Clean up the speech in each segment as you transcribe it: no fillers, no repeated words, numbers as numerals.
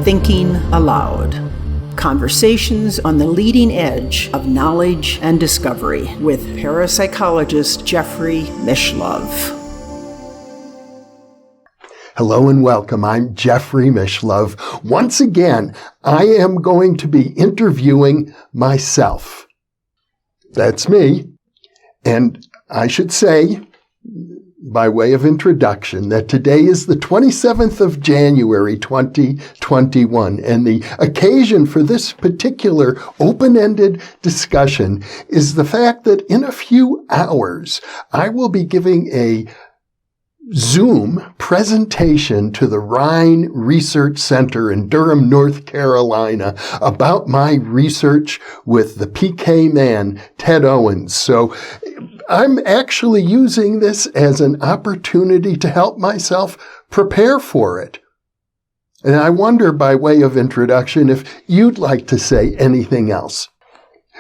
Thinking Aloud. Conversations on the leading edge of knowledge and discovery with parapsychologist Jeffrey Mishlove. Hello and welcome. I'm Jeffrey Mishlove. Once again, I am going to be interviewing myself. That's me. And I should say, by way of introduction, that today is the 27th of January, 2021, and the occasion for this particular open-ended discussion is the fact that in a few hours, I will be giving a Zoom presentation to the Rhine Research Center in Durham, North Carolina about my research with the PK man, Ted Owens. So I'm actually using this as an opportunity to help myself prepare for it. And I wonder, by way of introduction, if you'd like to say anything else.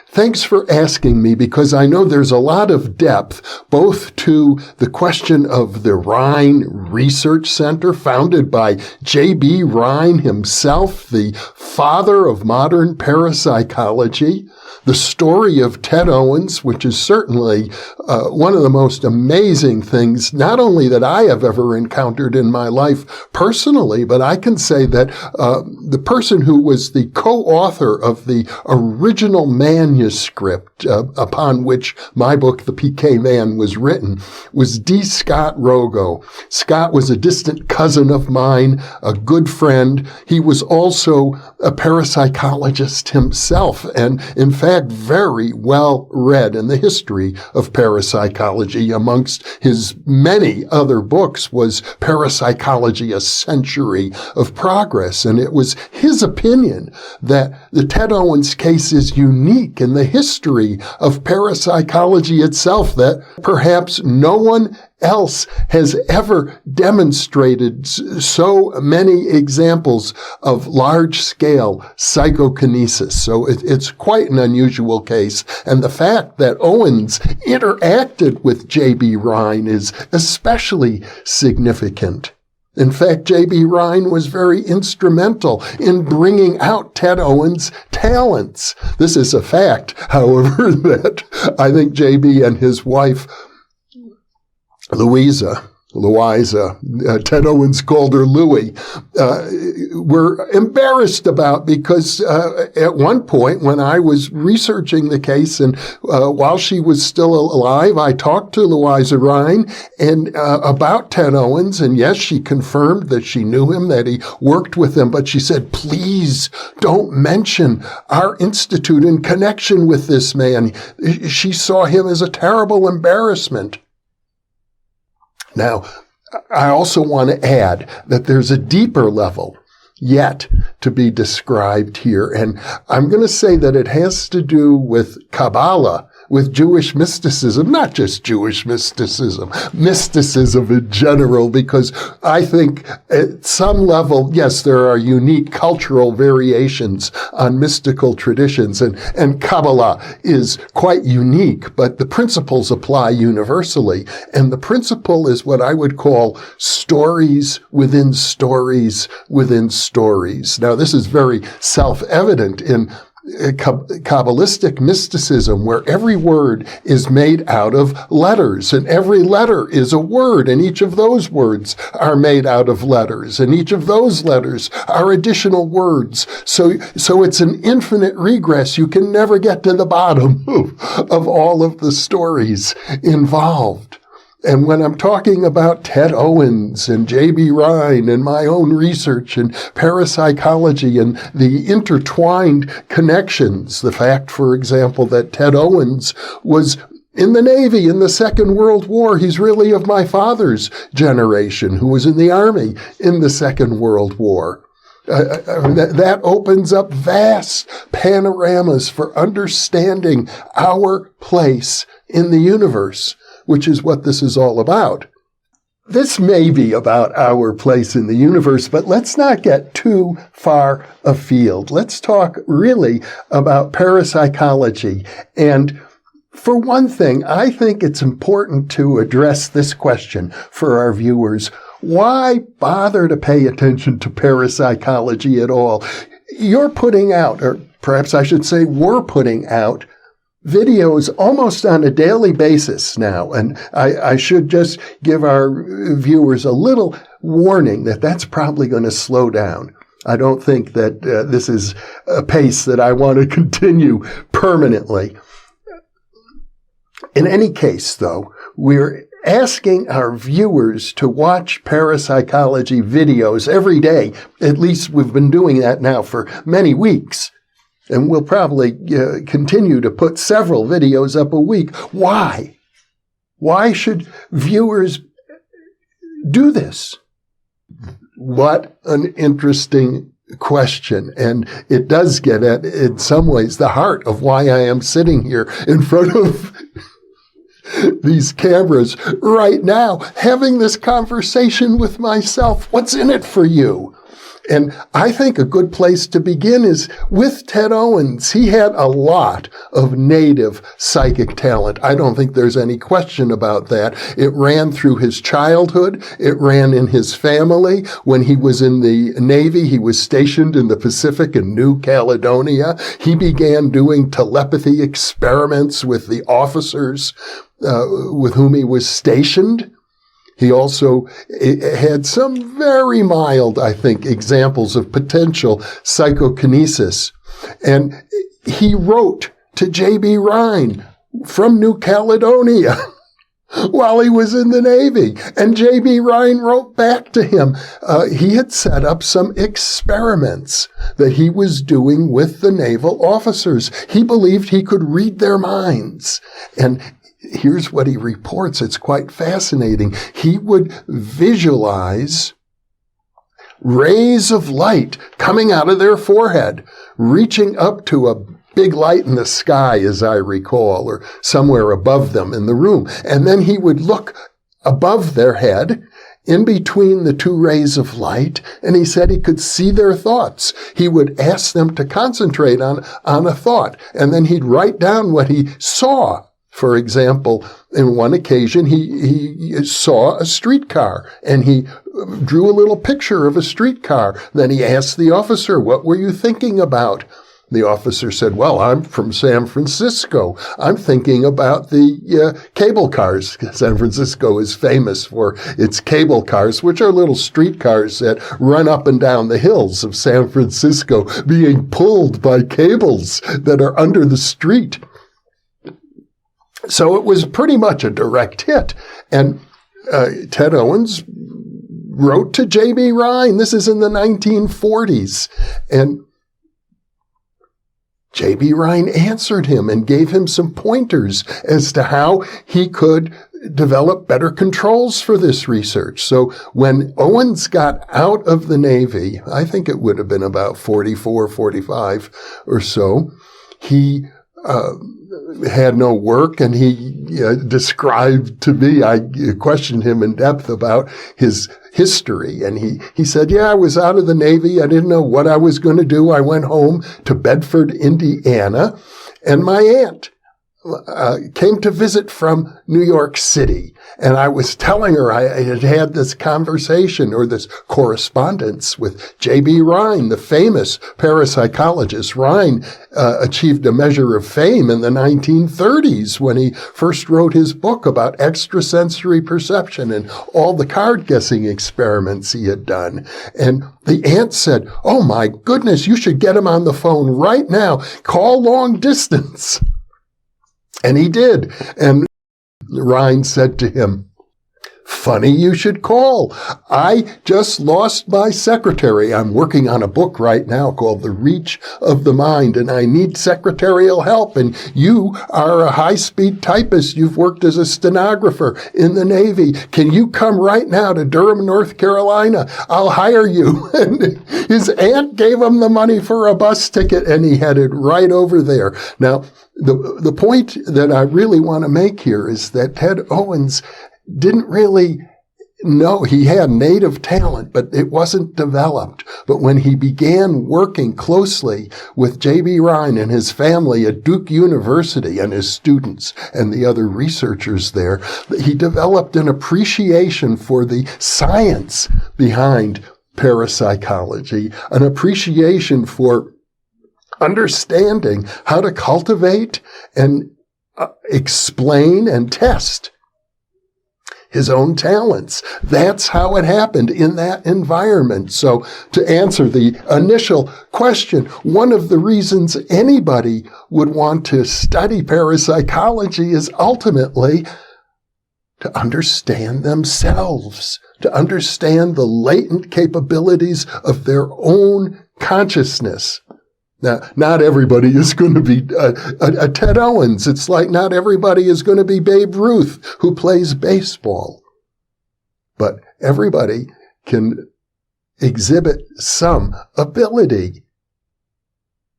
Thanks for asking me, because I know there's a lot of depth both to the question of the Rhine Research Center, founded by J.B. Rhine himself, the father of modern parapsychology, the story of Ted Owens, which is certainly one of the most amazing things, not only that I have ever encountered in my life personally, but I can say that the person who was the co-author of the original manuscript upon which my book, The PK Man, was written, was D. Scott Rogo. Scott was a distant cousin of mine, a good friend. He was also a parapsychologist himself, and in fact, very well read in the history of parapsychology. Amongst his many other books was Parapsychology, A Century of Progress. And it was his opinion that the Ted Owens case is unique in the history of parapsychology itself, that perhaps no one else has ever demonstrated so many examples of large-scale psychokinesis. So it's quite an unusual case. And the fact that Owens interacted with J.B. Rhine is especially significant. In fact, J.B. Rhine was very instrumental in bringing out Ted Owens' talents. This is a fact, however, that I think J.B. and his wife Louisa, Ted Owens called her Louie, were embarrassed about, because at one point when I was researching the case and while she was still alive, I talked to Louisa Rhine and about Ted Owens, and yes, she confirmed that she knew him, that he worked with him, but she said, please don't mention our institute in connection with this man. She saw him as a terrible embarrassment. Now, I also want to add that there's a deeper level yet to be described here, and I'm going to say that it has to do with Kabbalah, with Jewish mysticism, not just Jewish mysticism, mysticism in general, because I think at some level, yes, there are unique cultural variations on mystical traditions, and Kabbalah is quite unique, but the principles apply universally. And the principle is what I would call stories within stories within stories. Now, this is very self-evident in Kabbalistic mysticism, where every word is made out of letters, and every letter is a word, and each of those words are made out of letters, and each of those letters are additional words. So it's an infinite regress. You can never get to the bottom of all of the stories involved. And when I'm talking about Ted Owens and J.B. Rhine and my own research and parapsychology and the intertwined connections, the fact, for example, that Ted Owens was in the Navy in the Second World War. He's really of my father's generation, who was in the Army in the Second World War. That opens up vast panoramas for understanding our place in the universe, which is what this is all about. This may be about our place in the universe, but let's not get too far afield. Let's talk really about parapsychology. And for one thing, I think it's important to address this question for our viewers. Why bother to pay attention to parapsychology at all? You're putting out, or perhaps I should say we're putting out, videos almost on a daily basis now. And I should just give our viewers a little warning that that's probably going to slow down. I don't think that this is a pace that I want to continue permanently. In any case, though, we're asking our viewers to watch parapsychology videos every day. At least we've been doing that now for many weeks. And we'll probably continue to put several videos up a week. Why? Why should viewers do this? What an interesting question. And it does get at, in some ways, the heart of why I am sitting here in front of these cameras right now, having this conversation with myself. What's in it for you? And I think a good place to begin is with Ted Owens. He had a lot of native psychic talent. I don't think there's any question about that. It ran through his childhood. It ran in his family. When he was in the Navy, he was stationed in the Pacific in New Caledonia. He began doing telepathy experiments with the officers with whom he was stationed. He also had some very mild, I think, examples of potential psychokinesis. And he wrote to J.B. Rhine from New Caledonia while he was in the Navy. And J.B. Rhine wrote back to him. He had set up some experiments that he was doing with the naval officers. He believed he could read their minds. And here's what he reports. It's quite fascinating. He would visualize rays of light coming out of their forehead, reaching up to a big light in the sky, as I recall, or somewhere above them in the room. And then he would look above their head, in between the two rays of light, and he said he could see their thoughts. He would ask them to concentrate on a thought, and then he'd write down what he saw. For example, in one occasion, he saw a streetcar, and he drew a little picture of a streetcar. Then he asked the officer, "What were you thinking about?" The officer said, "Well, I'm from San Francisco. I'm thinking about the cable cars." San Francisco is famous for its cable cars, which are little streetcars that run up and down the hills of San Francisco, being pulled by cables that are under the street. So it was pretty much a direct hit. And Ted Owens wrote to J.B. Rhine. This is in the 1940s. And J.B. Rhine answered him and gave him some pointers as to how he could develop better controls for this research. So when Owens got out of the Navy, I think it would have been about 44, 45 or so, he had no work, and he described to me, I questioned him in depth about his history, and he said, "Yeah, I was out of the Navy. I didn't know what I was going to do. I went home to Bedford, Indiana, and my aunt came to visit from New York City. And I was telling her I had had this conversation or this correspondence with J.B. Rhine, the famous parapsychologist. Rhine achieved a measure of fame in the 1930s when he first wrote his book about extrasensory perception and all the card guessing experiments he had done. And the aunt said, "Oh my goodness, you should get him on the phone right now. Call long distance." And he did. And Rhine said to him, "Funny you should call. I just lost my secretary. I'm working on a book right now called The Reach of the Mind, and I need secretarial help. And you are a high-speed typist. You've worked as a stenographer in the Navy. Can you come right now to Durham, North Carolina? I'll hire you." And his aunt gave him the money for a bus ticket, and he headed right over there. Now, the point that I really want to make here is that Ted Owens didn't really No, he had native talent, but it wasn't developed. But when he began working closely with J.B. Rhine and his family at Duke University and his students and the other researchers there, he developed an appreciation for the science behind parapsychology, an appreciation for understanding how to cultivate and explain and test his own talents. That's how it happened in that environment. So to answer the initial question, one of the reasons anybody would want to study parapsychology is ultimately to understand themselves, to understand the latent capabilities of their own consciousness. Now, not everybody is going to be a Ted Owens. It's like not everybody is going to be Babe Ruth who plays baseball. But everybody can exhibit some ability.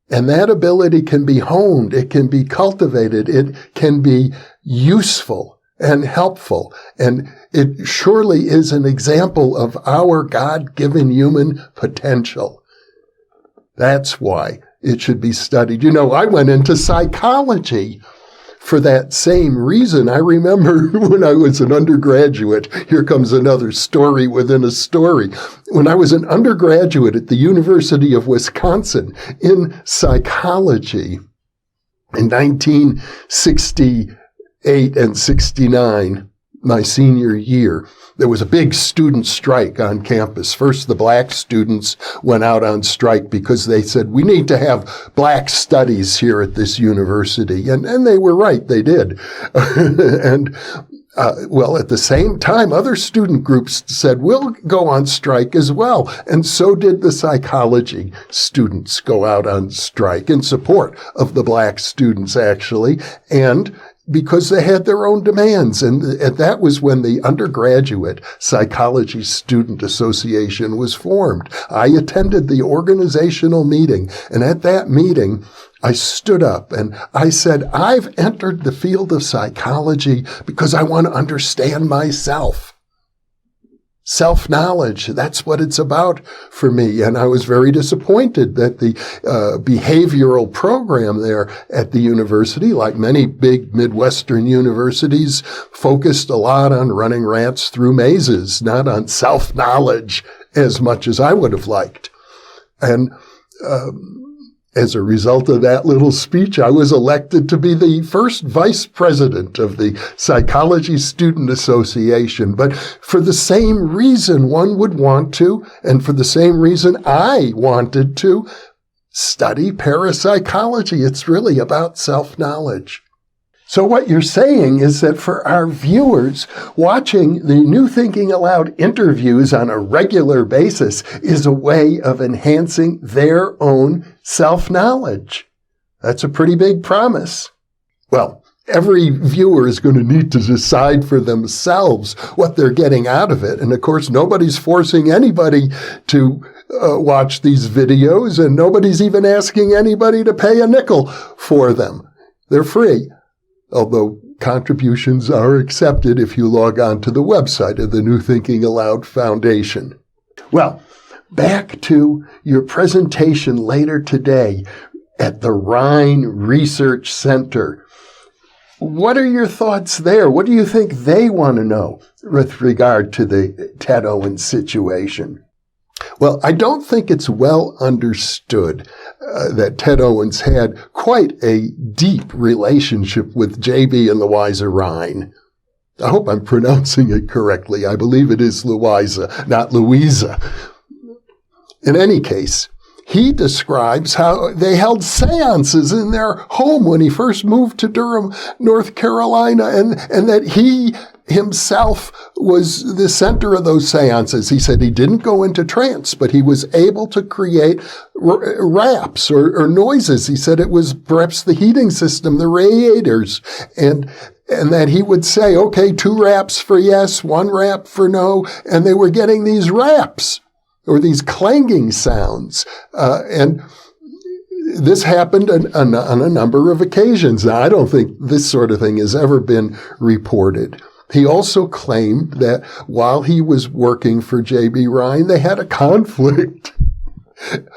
And that ability can be honed. It can be cultivated. It can be useful and helpful. And it surely is an example of our God-given human potential. That's why it should be studied. You know, I went into psychology for that same reason. I remember when I was an undergraduate, here comes another story within a story. When I was an undergraduate at the University of Wisconsin in psychology in 1968 and 69, my senior year, there was a big student strike on campus. First, the black students went out on strike because they said, we need to have black studies here at this university. And they were right, they did. And well, at the same time, other student groups said, we'll go on strike as well. And so did the psychology students go out on strike in support of the black students, actually. And because they had their own demands. And that was when the Undergraduate Psychology Student Association was formed. I attended the organizational meeting, and at that meeting, I stood up and I said, I've entered the field of psychology because I want to understand myself. Self-knowledge, that's what it's about for me. And I was very disappointed that the behavioral program there at the university, like many big Midwestern universities, focused a lot on running rats through mazes, not on self-knowledge as much as I would have liked. And as a result of that little speech, I was elected to be the first vice president of the Psychology Student Association. But for the same reason one would want to, and for the same reason I wanted to, study parapsychology. It's really about self-knowledge. So what you're saying is that for our viewers, watching the New Thinking Aloud interviews on a regular basis is a way of enhancing their own self-knowledge. That's a pretty big promise. Well, every viewer is going to need to decide for themselves what they're getting out of it. And of course, nobody's forcing anybody to watch these videos, and nobody's even asking anybody to pay a nickel for them. They're free. Although contributions are accepted if you log on to the website of the New Thinking Aloud Foundation. Well, back to your presentation later today at the Rhine Research Center. What are your thoughts there? What do you think they want to know with regard to the Ted Owens situation? Well, I don't think it's well understood that Ted Owens had quite a deep relationship with J.B. and Louisa Rhine. I hope I'm pronouncing it correctly. I believe it is Louisa, not Louisa. In any case, he describes how they held seances in their home when he first moved to Durham, North Carolina, and that he himself was the center of those seances. He said he didn't go into trance, but he was able to create raps or noises. He said it was perhaps the heating system, the radiators, and that he would say, okay, 2 raps for yes, 1 rap for no, and they were getting these raps or these clanging sounds. And this happened on a number of occasions. Now, I don't think this sort of thing has ever been reported. He also claimed that while he was working for J.B. Rhine, they had a conflict.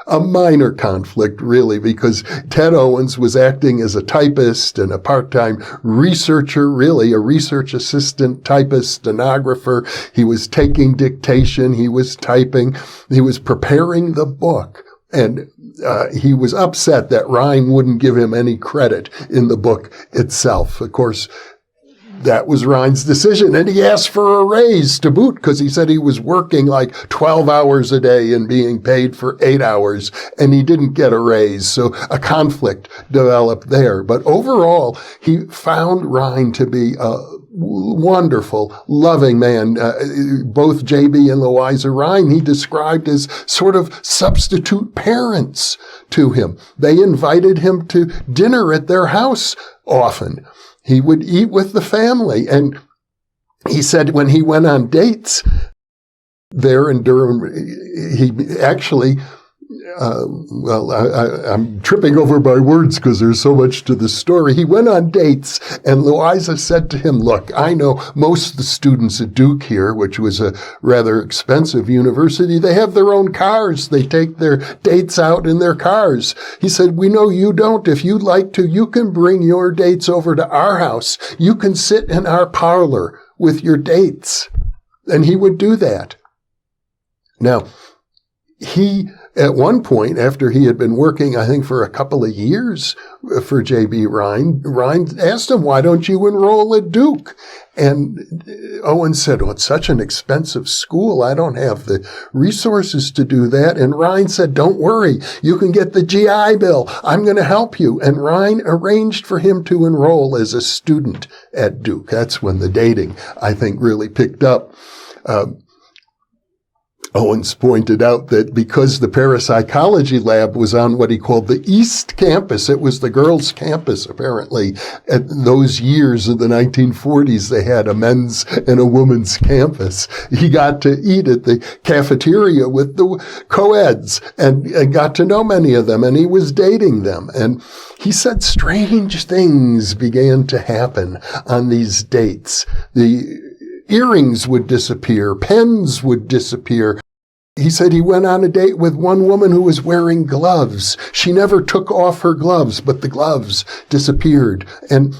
A minor conflict, really, because Ted Owens was acting as a typist and a part-time researcher, really, a research assistant, typist, stenographer. He was taking dictation. He was typing. He was preparing the book. And he was upset that Rhine wouldn't give him any credit in the book itself. Of course, that was Rhine's decision, and he asked for a raise to boot because he said he was working like 12 hours a day and being paid for 8 hours, and he didn't get a raise. So a conflict developed there. But overall, he found Rhine to be a wonderful, loving man. Both J.B. and Louisa Rhine he described as sort of substitute parents to him. They invited him to dinner at their house often. He would eat with the family. And he said when he went on dates there in Durham, he actually, I'm tripping over my words because there's so much to the story. He went on dates, and Louisa said to him, look, I know most of the students at Duke here, which was a rather expensive university, they have their own cars. They take their dates out in their cars. He said, we know you don't. If you'd like to, you can bring your dates over to our house. You can sit in our parlor with your dates. And he would do that. Now, he, at one point, after he had been working, I think, for a couple of years for J.B. Rhine asked him, why don't you enroll at Duke? And Owen said, oh, it's such an expensive school. I don't have the resources to do that. And Rhine said, don't worry. You can get the GI Bill. I'm going to help you. And Rhine arranged for him to enroll as a student at Duke. That's when the dating, I think, really picked up. Owens pointed out that because the parapsychology lab was on what he called the East Campus, it was the girls' campus, apparently. At those years of the 1940s, they had a men's and a women's campus. He got to eat at the cafeteria with the co-eds and got to know many of them, and he was dating them. And he said strange things began to happen on these dates. The earrings would disappear. Pens would disappear. He said he went on a date with one woman who was wearing gloves. She never took off her gloves, but the gloves disappeared. And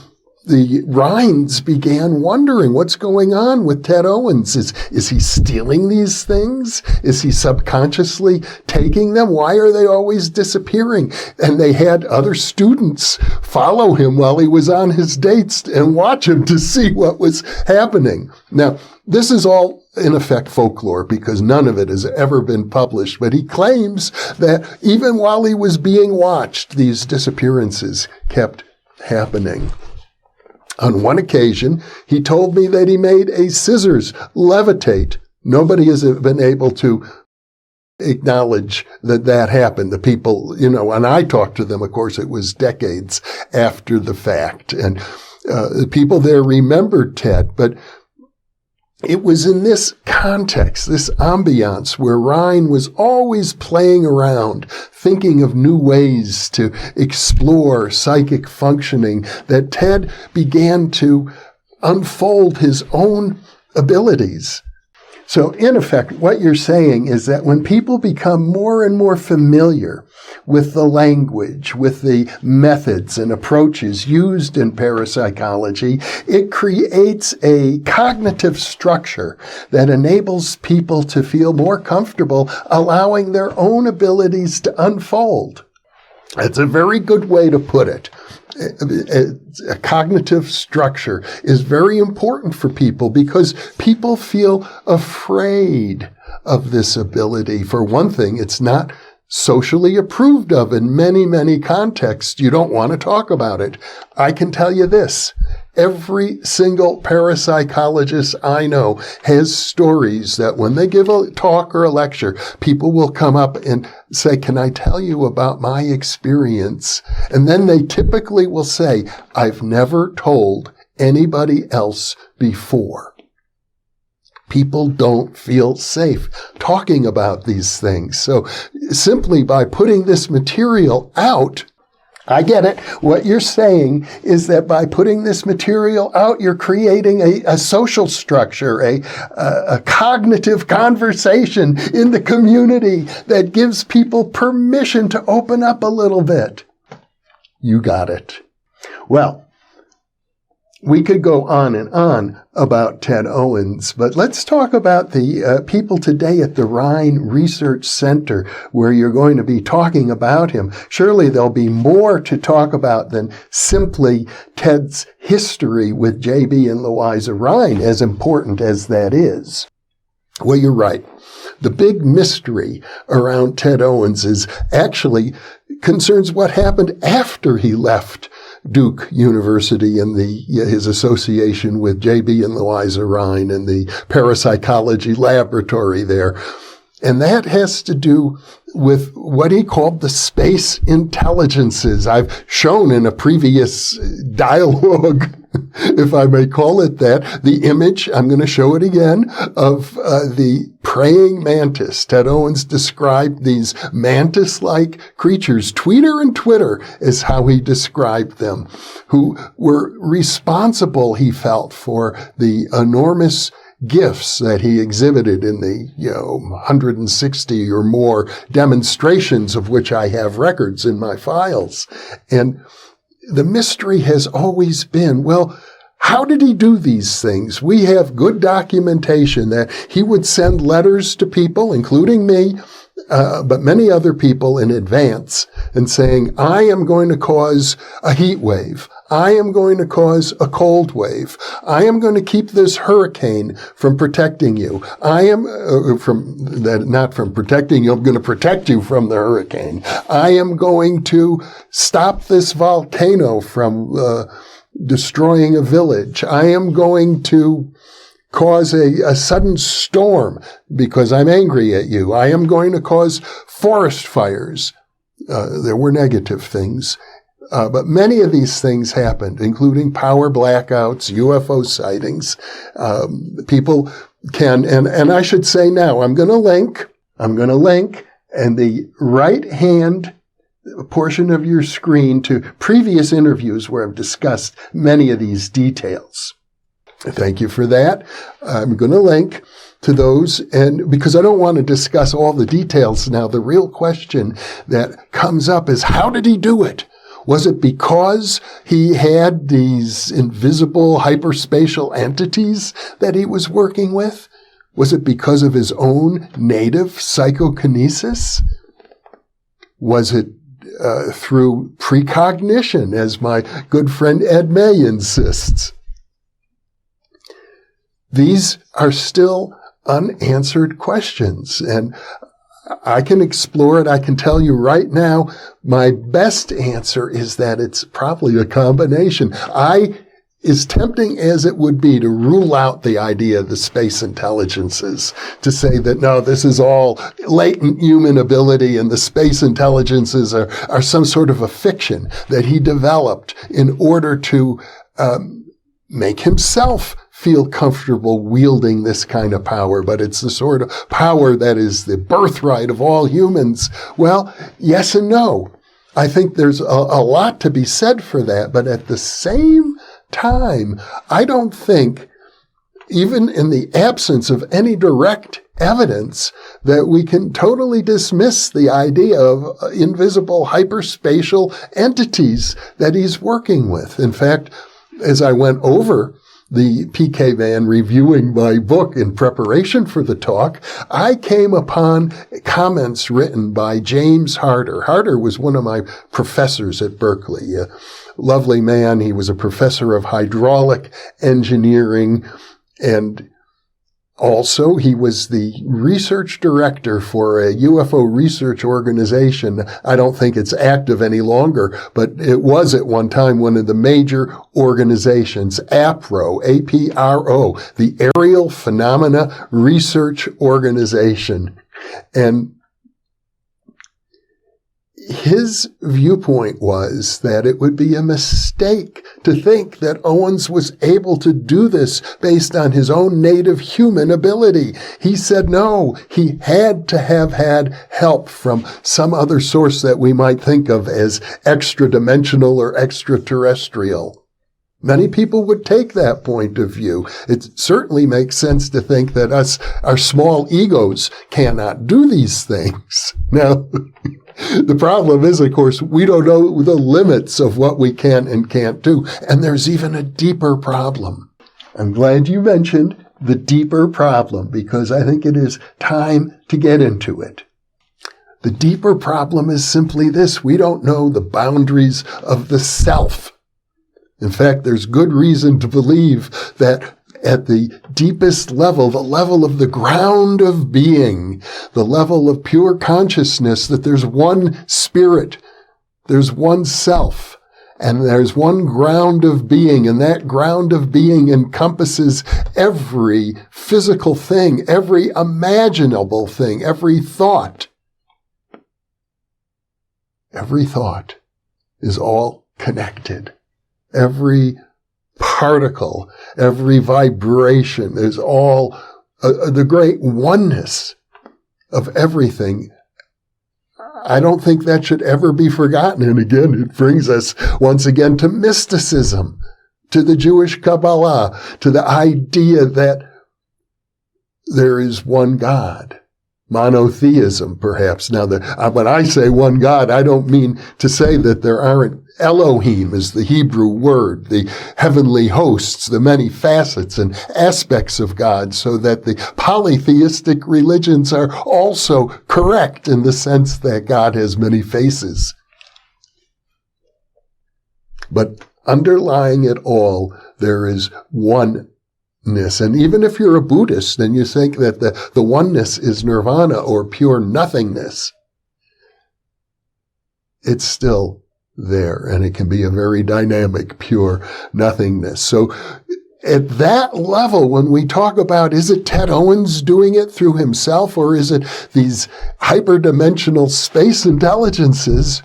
the Rhines began wondering what's going on with Ted Owens. Is he stealing these things? Is he subconsciously taking them? Why are they always disappearing? And they had other students follow him while he was on his dates and watch him to see what was happening. Now, this is all, in effect, folklore because none of it has ever been published. But he claims that even while he was being watched, these disappearances kept happening. On one occasion, he told me that he made a scissors levitate. Nobody has been able to acknowledge that that happened. The people, and I talked to them, of course, it was decades after the fact. And the people there remembered Ted, but it was in this context, this ambiance, where Rhine was always playing around, thinking of new ways to explore psychic functioning, that Ted began to unfold his own abilities. So, in effect, what you're saying is that when people become more and more familiar with the language, with the methods and approaches used in parapsychology, it creates a cognitive structure that enables people to feel more comfortable allowing their own abilities to unfold. That's a very good way to put it. A cognitive structure is very important for people because people feel afraid of this ability. For one thing, it's not socially approved of in many, many contexts. You don't want to talk about it. I can tell you this. Every single parapsychologist I know has stories that when they give a talk or a lecture, people will come up and say, can I tell you about my experience? And then they typically will say, I've never told anybody else before. People don't feel safe talking about these things. So simply by putting this material out, I get it. What you're saying is that by putting this material out, you're creating a social structure, a cognitive conversation in the community that gives people permission to open up a little bit. You got it. Well, we could go on and on about Ted Owens, but let's talk about the people today at the Rhine Research Center where you're going to be talking about him. Surely there'll be more to talk about than simply Ted's history with J.B. and Louisa Rhine, as important as that is. Well, you're right. The big mystery around Ted Owens is actually concerns what happened after he left Duke University and his association with J.B. and Louisa Rhine and the parapsychology laboratory there. And that has to do with what he called the space intelligences. I've shown in a previous dialogue, if I may call it that, the image, I'm going to show it again, of the praying mantis. Ted Owens described these mantis-like creatures, Tweeter and Twitter is how he described them, who were responsible, he felt, for the enormous gifts that he exhibited in the 160 or more demonstrations of which I have records in my files. And the mystery has always been, well, how did he do these things? We have good documentation that he would send letters to people, including me, but many other people in advance, and saying, I am going to cause a heat wave. I am going to cause a cold wave. I am going to keep this hurricane from protecting you. I am not from protecting you. I'm going to protect you from the hurricane. I am going to stop this volcano from destroying a village. I am going to cause a sudden storm because I'm angry at you. I am going to cause forest fires. There were negative things. But many of these things happened, including power blackouts, UFO sightings. People can, and I should say now, I'm going to link, and the right-hand portion of your screen to previous interviews where I've discussed many of these details. Thank you for that. I'm going to link to those, and because I don't want to discuss all the details now, the real question that comes up is, how did he do it? Was it because he had these invisible hyperspatial entities that he was working with? Was it because of his own native psychokinesis? Was it through precognition, as my good friend Ed May insists? These are still unanswered questions, and I can explore it. I can tell you right now, my best answer is that it's probably a combination. As tempting as it would be to rule out the idea of the space intelligences, to say that, no, this is all latent human ability and the space intelligences are some sort of a fiction that he developed in order to make himself feel comfortable wielding this kind of power, but it's the sort of power that is the birthright of all humans. Well, yes and no. I think there's a lot to be said for that, but at the same time, I don't think, even in the absence of any direct evidence, that we can totally dismiss the idea of invisible hyperspatial entities that he's working with. In fact, as I went over the PK van reviewing my book in preparation for the talk, I came upon comments written by James Harder. Harder was one of my professors at Berkeley, a lovely man. He was a professor of hydraulic engineering, and also he was the research director for a UFO research organization. I don't think it's active any longer, but it was at one time one of the major organizations, APRO, A-P-R-O, the Aerial Phenomena Research Organization. And his viewpoint was that it would be a mistake to think that Owens was able to do this based on his own native human ability. He said no, he had to have had help from some other source that we might think of as extra-dimensional or extraterrestrial. Many people would take that point of view. It certainly makes sense to think that our small egos cannot do these things. Now, the problem is, of course, we don't know the limits of what we can and can't do. And there's even a deeper problem. I'm glad you mentioned the deeper problem, because I think it is time to get into it. The deeper problem is simply this: we don't know the boundaries of the self. In fact, there's good reason to believe that at the deepest level, the level of the ground of being, the level of pure consciousness, that there's one spirit, there's one self, and there's one ground of being, and that ground of being encompasses every physical thing, every imaginable thing, every thought. Every thought is all connected. Every particle, every vibration is all the great oneness of everything. I don't think that should ever be forgotten. And again, it brings us once again to mysticism, to the Jewish Kabbalah, to the idea that there is one God. Monotheism, perhaps. Now, when I say one God, I don't mean to say that there aren't Elohim is the Hebrew word, the heavenly hosts, the many facets and aspects of God, so that the polytheistic religions are also correct in the sense that God has many faces. But underlying it all, there is oneness. And even if you're a Buddhist, then you think that the oneness is nirvana or pure nothingness. It's still there, and it can be a very dynamic, pure nothingness. So at that level, when we talk about, is it Ted Owens doing it through himself, or is it these hyperdimensional space intelligences?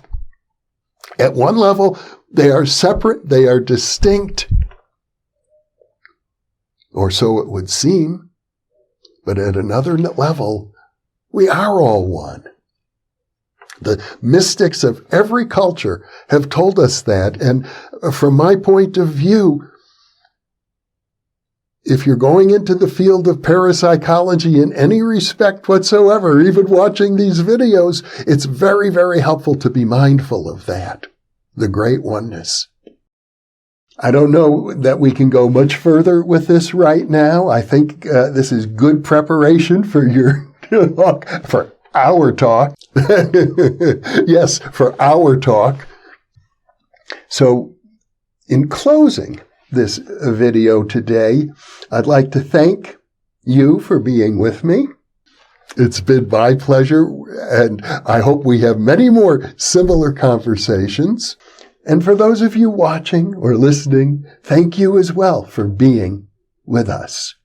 At one level, they are separate, they are distinct, or so it would seem. But at another level, we are all one. The mystics of every culture have told us that. And from my point of view, if you're going into the field of parapsychology in any respect whatsoever, even watching these videos, it's very, very helpful to be mindful of that, the great oneness. I don't know that we can go much further with this right now. I think this is good preparation for your for our talk. Yes, for our talk. So, in closing this video today, I'd like to thank you for being with me. It's been my pleasure, and I hope we have many more similar conversations. And for those of you watching or listening, thank you as well for being with us.